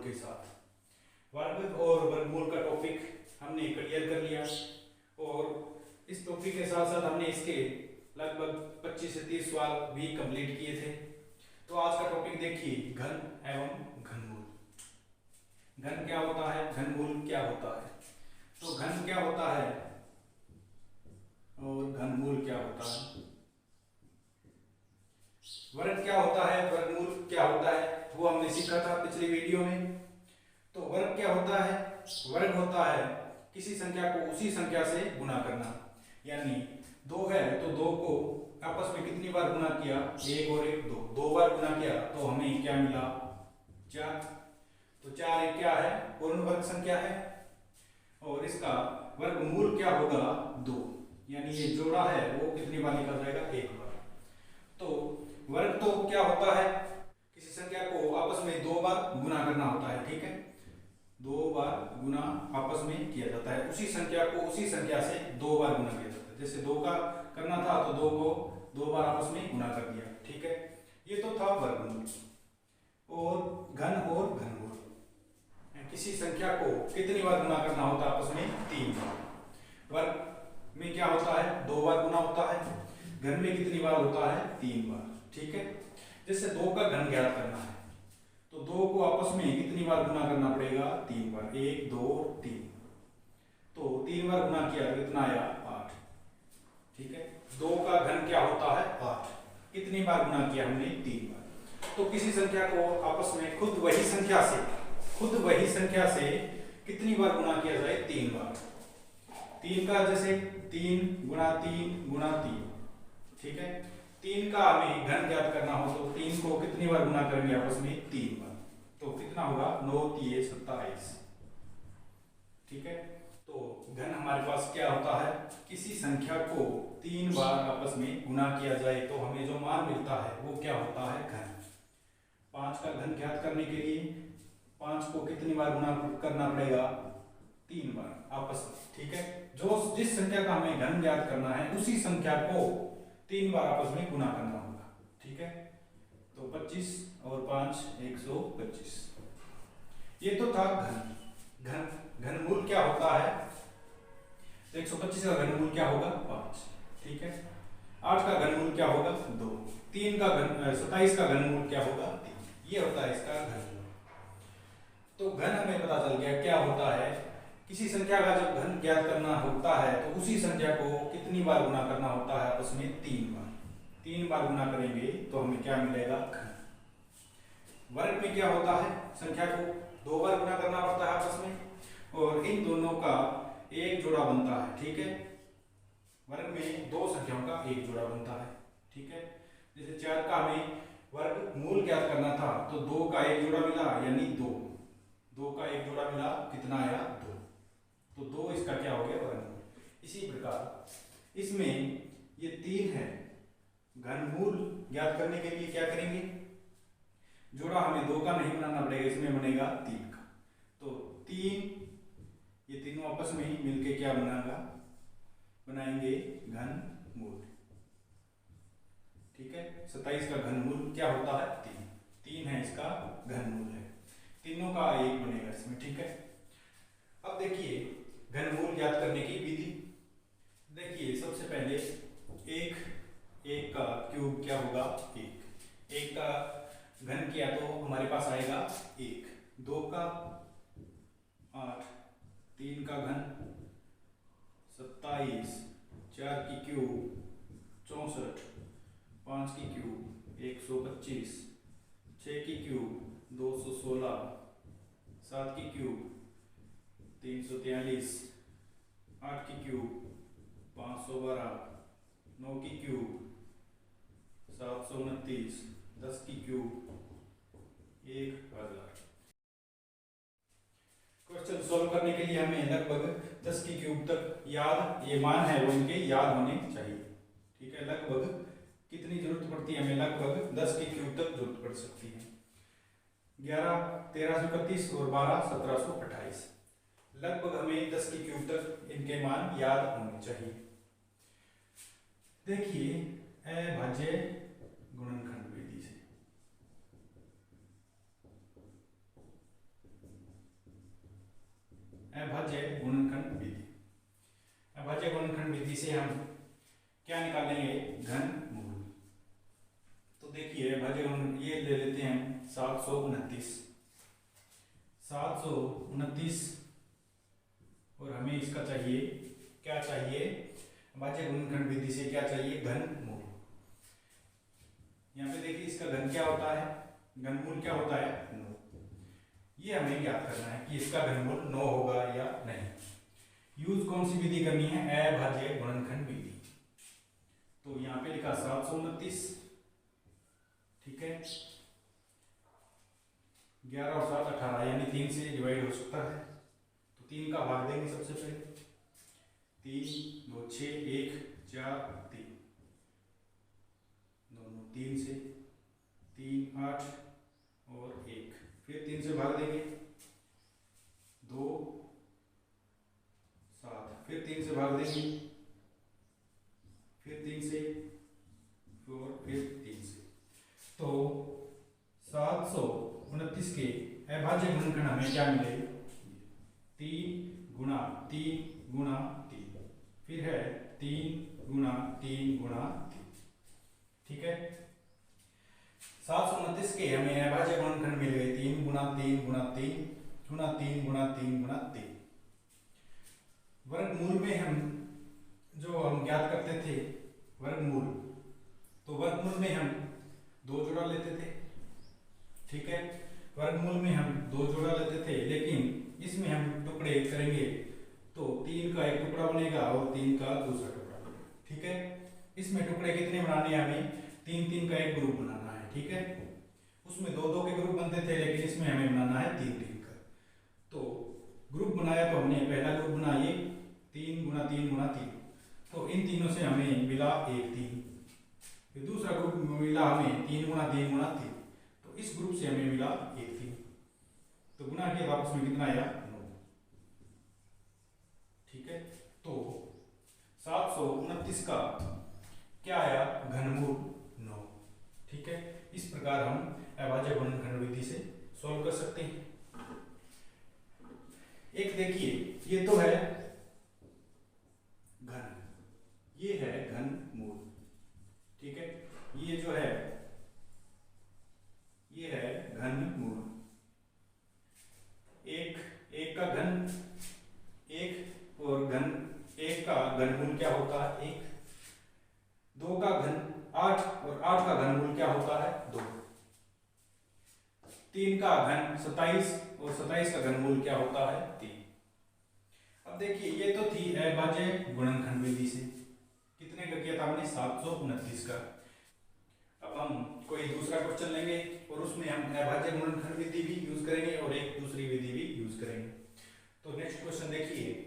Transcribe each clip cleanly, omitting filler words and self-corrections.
के साथ। वर्ग और वर्गमूल का टॉपिक हमने क्लियर कर लिया और इस टॉपिक के साथ साथ हमने इसके लगभग 25 से 30 सवाल भी कंप्लीट किए थे। तो आज का टॉपिक देखिए, घन एवं घनमूल। घन क्या होता है, घनमूल क्या होता है। तो घन क्या होता है और घनमूल क्या होता है। वर्ग क्या होता है, वर्गमूल क्या होता है, वो हमने सीखा था पिछली वीडियो में। तो वर्ग क्या होता है, वर्ग होता है किसी संख्या को उसी संख्या से गुणा करना। यानी 2 है तो 2 को आपस में कितनी बार गुणा किया, 1 और 1 2, 2 बार गुणा किया तो हमें क्या मिला, 4। तो 4 एक क्या है, पूर्ण वर्ग संख्या है और इसका वर्गमूल क्या होगा, 2। यानी ये जोड़ा है वो कितनी बार लिखा जाएगा, 1 बार। तो वर्ग तो क्या होता है, किसी संख्या को आपस में 2 बार गुणा करना होता है, ठीक है। 2 बार गुणा आपस में किया जाता है, उसी संख्या को उसी संख्या से 2 बार गुणा किया जाता है। जैसे 2 का करना था तो 2 को 2 बार आपस में गुणा कर दिया, ठीक है। ये तो था वर्गमूल। और घन और घनमूल, किसी संख्या को कितनी बार गुणा करना होता है आपस में, 3 बार। वर्ग में क्या होता है, 2 बार गुणा होता है, घन में कितनी बार होता है, 3 बार, ठीक है। जैसे 2 का घन ज्ञात करना है तो 2 को आपस में कितनी बार गुणा करना पड़ेगा, 3 बार, 1 2 3। तो 3 बार गुणा किया तो कितना आया, 8, ठीक है। 2 का घन क्या होता है, 8। कितनी बार गुणा किया हमने, 3 बार। तो किसी संख्या को आपस में खुद वही संख्या से कितनी बार गुणा किया जाए, 3 बार। 3 का जैसे 3 गुणा 3 गुणा 3, ठीक है। 3 का हमें घन ज्ञात करना हो तो 3 को कितनी बार गुणा करेंगे आपस में, 3 बार। तो कितना होगा, 9 3 27, ठीक है। तो घन हमारे पास क्या होता है, किसी संख्या को 3 बार आपस में गुणा किया जाए तो हमें जो मान मिलता है वो क्या होता है, घन। 5 का घन ज्ञात करने के लिए 5 को कितनी बार गुणा करना पड़ेगा, 3 बार आपस में, ठीक है। जो जिस संख्या का हमें घन ज्ञात करना है उसी संख्या को 3 बार आपस में गुणा करना होगा, ठीक है। तो 25 और 5 125। ये तो था घन। घनमूल क्या होता है, 125 का घनमूल क्या होगा, 5, ठीक है। 8 का घनमूल क्या होगा, 2। 3 का घन 27 का घनमूल क्या होगा, 3। ये होता है इसका घनमूल। तो घन हमें पता चल गया क्या होता है। किसी संख्या का जब घन ज्ञात करना होता है तो उसी संख्या को कितनी बार गुणा करना होता है आपस में, 3 बार। 3 बार गुणा करेंगे तो हमें क्या मिलेगा, घन। वर्ग में क्या होता है, संख्या को 2 बार गुणा करना पड़ता है आपस में और इन दोनों का एक जोड़ा बनता है, ठीक है। वर्ग में 2 संख्याओं का एक जोड़ा बनता है, ठीक है। जैसे 4 का हमें वर्गमूल ज्ञात करना था तो 2 का एक जोड़ा मिला यानी 2 का एक जोड़ा मिला, कितना आया, 2। तो 2 इसका क्या हो गया, वर्गमूल। इसी प्रकार इसमें ये 3 है, घनमूल ज्ञात करने के लिए क्या करेंगे, जोड़ा हमें 2 का नहीं बनाना पड़ेगा, इसमें बनेगा 3 का। तो 3 ये तीनों आपस में ही मिलके क्या बनाएंगे, घनमूल, ठीक है। 27 का घनमूल क्या होता है, 3 है इसका घनमूल है, तीनों का एक बनेगा इसमें, ठीक है। अब देखिए घनमूल ज्ञात करने की विधि। देखिए सबसे पहले एक का क्यूब क्या होगा, 1 का घन किया तो हमारे पास आएगा 1। 2 का 8, 3 का घन 27, 4 की क्यूब 64, 5 की क्यूब 125, 6 की क्यूब 216, 7 की क्यूब 343, 8 की क्यूब 512, 9 की क्यूब 729, 10 की क्यूब 1000। क्वेश्चन सॉल्व करने के लिए हमें लगभग 10 की क्यूब तक याद, ये मान है वो इनके याद होने चाहिए, ठीक है। लगभग कितनी जरूरत पड़ती है हमें, लगभग 10 की क्यूब तक जरूरत पड़ सकती है। 11 1331 और 12 1728, लगभग हमें 10 की क्यूब तक इनके मान याद होने चाहिए। देखिए अभाज्य गुणनखंड विधि से अभाज्य गुणनखंड विधि। अभाज्य गुणनखंड विधि से हम क्या निकालेंगे? घनमूल। तो देखिए अभाज्य गुणनखंड ये ले लेते हैं 729 और हमें इसका चाहिए, क्या चाहिए? अभाज्य गुणनखंड विधि से क्या चाहिए? घनमूल। यहाँ पे देखिए इसका घन क्या होता है? घनमूल क्या होता है? 9। ये हमें ज्ञात करना है कि इसका घनमूल 9 होगा या नहीं। यूज कौन सी विधि करनी है? अभाज्य गुणनखंड विधि। तो यहाँ पे लिखा 729, ठीक है। 11 और 7 18, यानी 3 से डिवाइड हो सकता है। तो 3 का भाग देंगे सबसे पहले। 3 2 6 1 4 3, दोनों 3 से, 3 8 और 1, फिर 3 से भाग देंगे। 2 7, फिर 3 से भाग देंगे, फिर 3 से, और फिर 3 से। तो 729 के अभाज्य गुणनखंड हमें क्या मिले? 3 गुणा 3 गुणा 3, फिर है 3 गुणा 3 गुणा 3, ठीक है। 729 के हमें अभाज्य गुणनखंड मिल गए 3 गुणा 3 गुणा 3 गुणा 3 गुणा 3 गुणा 3। वर्गमूल में हम ज्ञात करते थे वर्गमूल, तो वर्गमूल में हम 2 जोड़ा लेते थे, ठीक है। वर्गमूल में हम 2 जोड़ा लेते थे, लेकिन इसमें हम टुकड़े करेंगे तो 3 का एक टुकड़ा बनेगा और 3 का दूसरा टुकड़ा बनेगा, ठीक है। इसमें टुकड़े कितने बनाने हैं? हमें 3 का एक ग्रुप बनाना है, ठीक है। उसमें 2 के ग्रुप बनते थे, लेकिन इसमें हमें बनाना है 3 का। तो ग्रुप बनाया तो हमने पहला ग्रुप बनाइए 3 गुणा 3 गुणा 3, तो इन तीनों से हमें मिला 1 3। फिर दूसरा ग्रुप मिला हमें 3 गुणा 3 गुणा 3, तो इस ग्रुप से हमें मिला 1 3। तो गुणा किया वापस में कितना आया? 9, ठीक है। तो 729 का क्या आया? घनमूल 9, ठीक है। इस प्रकार हम अभाज्य गुणनखंड विधि से सॉल्व कर सकते हैं। एक देखिए ये तो है घन, ये है घनमूल, ठीक है। ये जो है ये है घनमूल। एक का घन 1 और एक का घनमूल क्या होता है? 1। 2 का घन 8 और 8 का घनमूल क्या होता है? 2। 3 का घन 27 और 27 का घनमूल क्या होता है? 3। अब देखिए ये तो थी अभाज्य गुणनखंड विधि से। कितने का किया था हमने? 729 का। अब हम कोई दूसरा क्वेश्चन लेंगे और उसमें हम अभाज्य गुणनखंड विधि भी यूज करेंगे और एक दूसरी विधि भी यूज करेंगे। तो नेक्स्ट क्वेश्चन देखिए,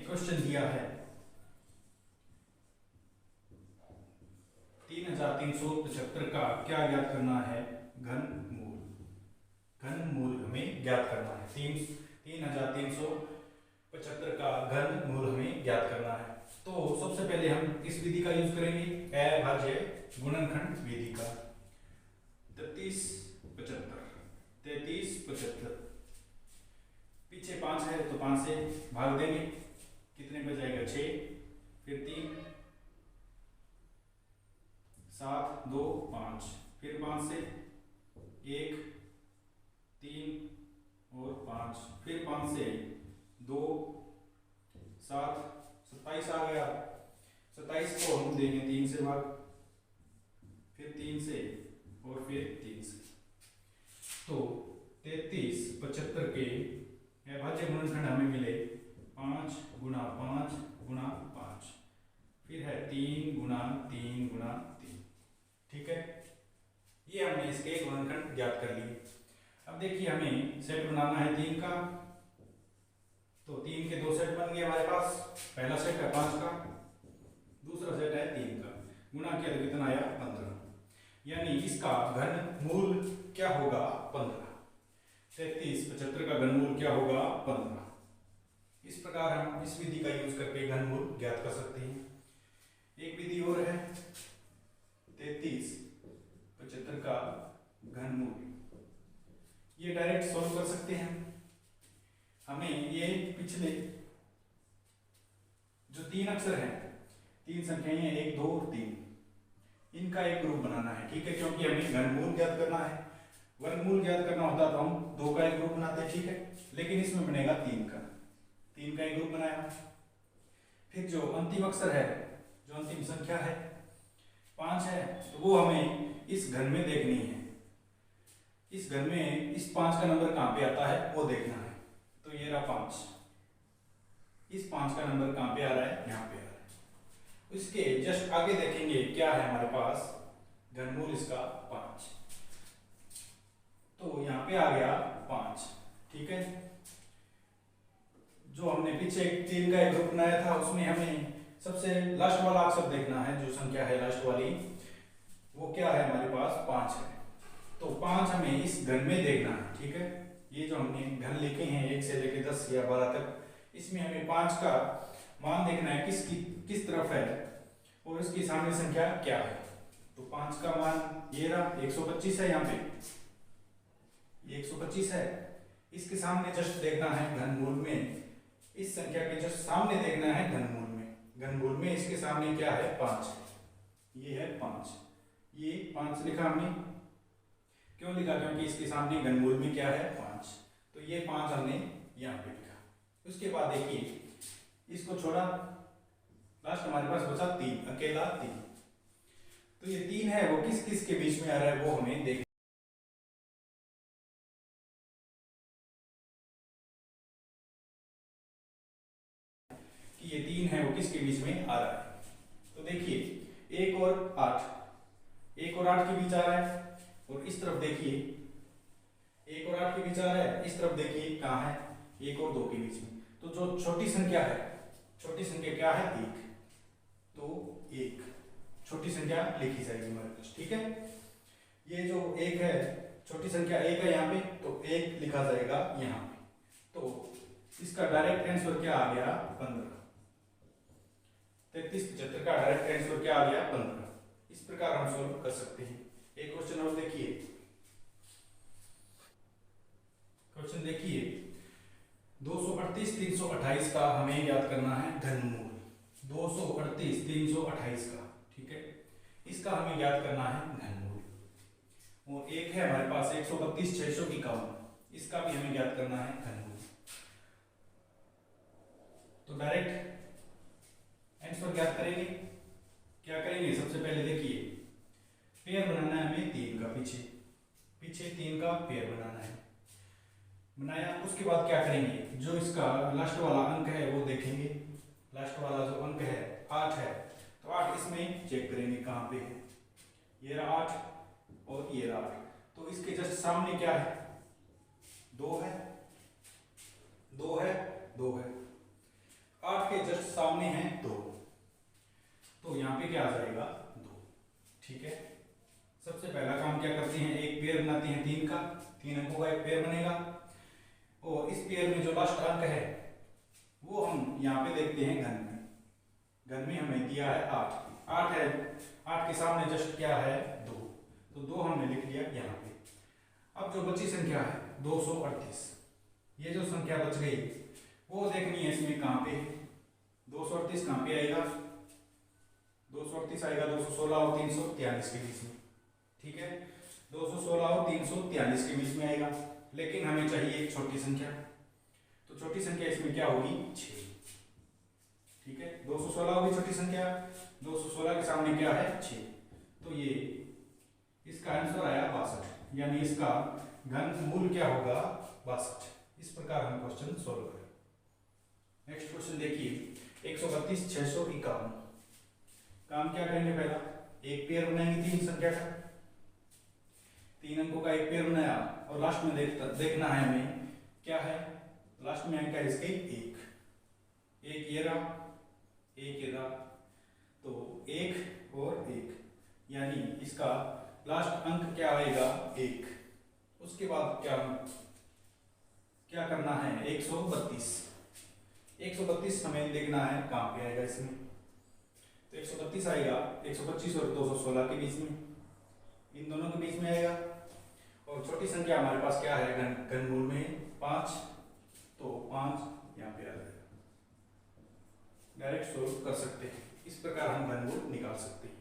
क्वेश्चन दिया है 3375 का क्या ज्ञात करना है? घनमूल। घनमूल हमें ज्ञात करना है। 3375 का घनमूल हमें ज्ञात करना है। तो सबसे पहले हम इस विधि का यूज करेंगे, अभाज्य गुणनखंड विधि का। 3375 पीछे 5 है तो 5 से भाग देंगे, कितने बच जाएगा? 6, फिर 3 7 2 5, फिर 5 से 1 3 और 5, फिर 5 से 2 7 27 आ गया। 27 को हम देंगे 3 से भाग, फिर 3 से और फिर 3 से। तो 3375 के अभाज्य गुणनखंड हमें मिले 5 गुणा 5 गुणा 5, फिर है 3 गुणा 3 गुणा 3, ठीक है। ये हमने इसके गुणनखंड ज्ञात कर लिए। अब देखिए हमें सेट बनाना है 3 का, तो 3 के 2 सेट बन गए हमारे पास। पहला सेट है 5 का, दूसरा सेट है 3 का। गुणा किया तो कितना आया? 15, यानी इसका घनमूल क्या होगा? 15। 3375 का घनमूल क्या होगा? 15। इस प्रकार हम इस विधि का यूज करके घनमूल ज्ञात कर सकते हैं। एक विधि और है 33 75 का घनमूल। ये डायरेक्ट सॉल्व कर सकते हैं। हमें ये पिछले जो 3 अक्षर हैं, 3 संख्याएं हैं 1 2 और 3, इनका एक ग्रुप बनाना है, ठीक है, क्योंकि हमें घनमूल ज्ञात करना है। वर्गमूल ज्ञात करना होता तो हम 2 का एक ग्रुप बनाते हैं, ठीक है, लेकिन इसमें बनेगा 3 का एक ग्रुप बनाया। फिर जो अंतिम अक्षर है, जो अंतिम संख्या है 5 है, तो वो हमें इस घन में देखनी है। इस घन में इस 5 का नंबर कहाँ पे आता है वो देखना है। तो ये रहा 5, इस 5 का नंबर कहाँ पे आ रहा है, यहाँ पे आ रहा है। इसके जस्ट आगे देखेंगे क्या है हमारे पास, घनमूल इसका 5, तो यहाँ पे आ गया 5, ठीक है। जो हमने पीछे 3 का एक ग्रुप बनाया था, उसमें हमें सबसे लास्ट वाला अक्षर देखना है, जो संख्या है लास्ट वाली, वो क्या है हमारे पास 5 है। तो 5 हमें इस घन में देखना है, ठीक है। ये जो हमने घन लिखे हैं 1 से लेकर 10 या 12 तक, इसमें हमें 5 का मान देखना है किस तरफ है और इसकी सामने संख्या क्या है। तो 5 का मान ये रहा 125 है, यहाँ पे 125 है। इसके सामने जस्ट देखना है घनमूल में, इस संख्या के जस्ट सामने देखना है घनमूल में। घनमूल में इसके सामने क्या है 5, ये है 5, ये 5 लिखा हमने, क्यों लिखा, क्योंकि इसके सामने घनमूल में क्या है 5, तो ये 5 हमने यहाँ पे लिखा। उसके बाद देखिए इसको छोड़ा, लास्ट हमारे पास बचा 3, अकेला 3। तो ये 3 है वो किस किस के बीच में आ रहा है वो हमें देख, कि ये 3 है वो किसके बीच में आ रहा है। तो देखिए 1 और 8, 1 और 8 के बीच आ रहा है, और इस तरफ देखिए 1 और 8 के बीच आ रहा है, इस तरफ देखिए कहाँ है 1 और 2 के बीच में। तो जो छोटी संख्या है, छोटी संख्या क्या है 1, तो 1 छोटी संख्या लिखी जाएगी हमारे पास, ठीक है। ये जो 1 है, छोटी संख्या 1 है यहाँ पे, तो 1 लिखा जाएगा यहाँ पे। तो इसका डायरेक्ट आंसर क्या आ गया 15, 33 75 का डायरेक्ट आंसर क्या आ गया 15। इस प्रकार हम सॉल्व कर सकते हैं। एक क्वेश्चन और देखिए, क्वेश्चन देखिए 238 328 का हमें याद करना है घनमूल, 238 328 का, ठीक है, इसका हमें याद करना है घनमूल। और एक है हमारे पास 132 651, इसका भी हमें याद करना है घनमूल। तो डायरेक्ट आंसर ज्ञात करेंगे, क्या करेंगे, सबसे पहले देखिए पेयर बनाना है हमें 3 का, पीछे 3 का पेयर बनाना है, बनाया। उसके बाद क्या करेंगे, जो इसका लास्ट वाला अंक है वो देखेंगे, लास्ट वाला जो अंक है 8 है, तो 8 इसमें चेक करेंगे कहाँ पे है, ये रहा 8 और ये रहा 8, तो इसके जस्ट सामने क्या है 2 है, 2 है, 2 है, 8 के जस्ट सामने है 2, तो यहाँ पे क्या आ जाएगा 2, ठीक है। सबसे पहला काम क्या करते हैं, एक पेयर बनाते हैं 3 का, 3 अंकों का एक पेयर बनेगा, और इस पेयर में जो लास्ट अंक है वो हम यहाँ पे देखते हैं घन में। घन में हमें दिया है 8 है, 8 के सामने जस्ट क्या है 2, तो 2 हमने लिख लिया यहाँ पे। अब जो बची संख्या है 238, ये जो संख्या बच गई वो देखनी है इसमें कहाँ पे, 238 कहाँ पे आएगा, 238 आएगा 216 और 343 के बीच में, ठीक है, 216 और 343 के बीच में आएगा। लेकिन हमें चाहिए एक छोटी संख्या, तो छोटी संख्या इसमें क्या होगी 6, ठीक है, 216 होगी छोटी संख्या, 216 के सामने क्या है 6, तो ये इसका आंसर आया 62, यानी इसका घनमूल क्या होगा 62। इस प्रकार हम क्वेश्चन सोल्व करें। नेक्स्ट क्वेश्चन देखिए 132 651, काम क्या करेंगे, पहला एक पेयर बनाएंगे 3 संख्या का, 3 अंकों का एक पेयर बनाया, और लास्ट में देखना है हमें क्या है, लास्ट में अंक है इसके 1 ये रहा, 1 ये रहा, तो 1 और 1, यानी इसका लास्ट अंक क्या आएगा 1। उसके बाद क्या करना है 132 हमें देखना है कहाँ पे आएगा इसमें, तो 132 आएगा 125 और 216 के बीच में, इन दोनों के बीच में आएगा। और छोटी संख्या हमारे पास क्या है घनमूल में 5, तो 5 यहाँ पे आ जाएगा। डायरेक्ट सोल्व कर सकते हैं, इस प्रकार हम घनमूल निकाल सकते हैं।